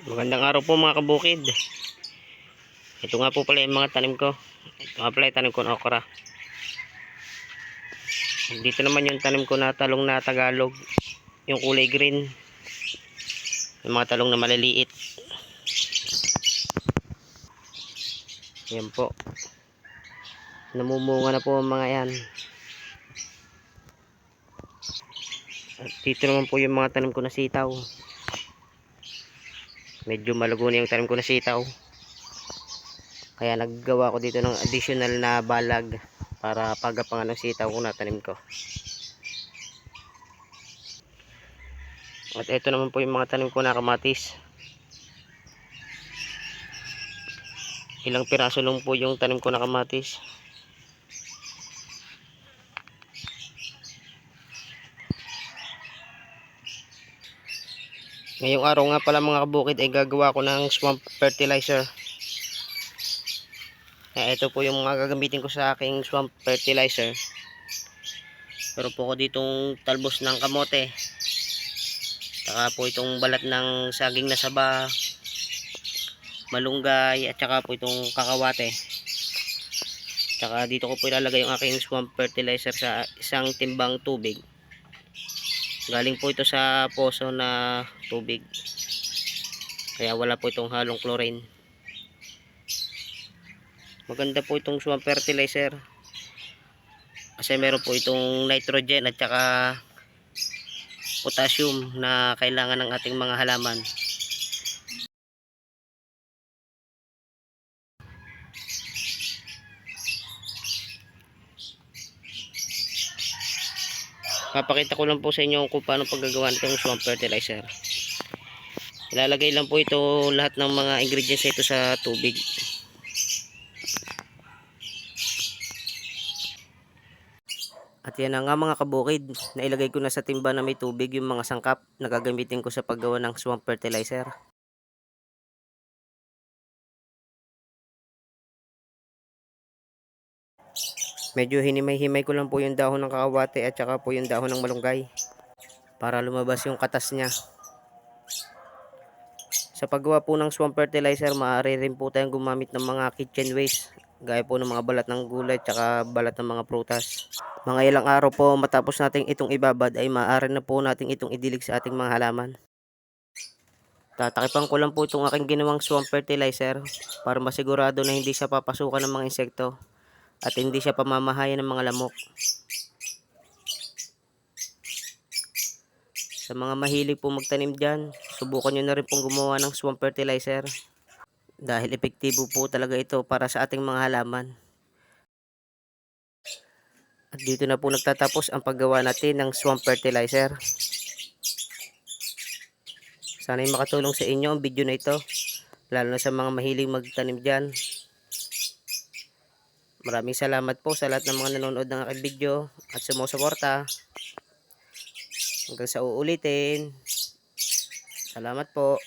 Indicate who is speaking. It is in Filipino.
Speaker 1: Magandang araw po mga kabukid. Ito nga po pala yung mga tanim ko. Ito nga pala yung tanim ko na okra. Dito naman yung tanim ko na talong na Tagalog. Yung kulay green. Yung mga talong na maliliit. Yan po. Namumunga na po ang mga yan. At dito naman po yung mga tanim ko na sitaw. Medyo malago na yung tanim ko na sitaw. Kaya naggawa ko dito ng additional na balag para pagapangan ng sitaw kung natanim ko. At ito naman po yung mga tanim ko na kamatis. Ilang piraso lang po yung tanim ko na kamatis. Ngayong araw nga pala mga kabukid ay gagawa ko ng swamp fertilizer. Ito po yung mga gagamitin ko sa aking swamp fertilizer. Pero po ko ditong talbos ng kamote. Saka po itong balat ng saging na saba, malunggay, at saka po itong kakawate. Saka dito ko po ilalagay yung aking swamp fertilizer sa isang timbang tubig. Galing po ito sa poso na tubig. Kaya wala po itong halong chlorine. Maganda po itong swamp fertilizer. Kasi meron po itong nitrogen at saka potassium na kailangan ng ating mga halaman. Papakita ko lang po sa inyo kung paano paggagawa nitong swamp fertilizer. Ilalagay lang po ito lahat ng mga ingredients ito sa tubig. At yan na nga mga kabukid, nailagay ko na sa timba na may tubig yung mga sangkap na gagamitin ko sa paggawa ng swamp fertilizer. Medyo hinimay-himay ko lang po yung dahon ng kakawate at saka po yung dahon ng malunggay para lumabas yung katas niya. Sa paggawa po ng swamp fertilizer, maaari rin po tayong gumamit ng mga kitchen waste, gaya po ng mga balat ng gulay at saka balat ng mga prutas. Mga ilang araw po matapos nating itong ibabad ay maaari na po nating itong idilig sa ating mga halaman. Tatakipan ko lang po itong aking ginawang swamp fertilizer para masigurado na hindi siya papasukan ng mga insekto at hindi siya pamamahayan ng mga lamok. Sa mga mahilig po magtanim dyan, subukan nyo na rin pong gumawa ng swamp fertilizer dahil epektibo po talaga ito para sa ating mga halaman. At dito na po nagtatapos ang paggawa natin ng swamp fertilizer. Sana'y makatulong sa inyo ang video na ito, lalo na sa mga mahilig magtanim dyan. Maraming salamat po sa lahat ng mga nanonood ng aking video at sumusuporta. Hanggang sa uulitin. Salamat po.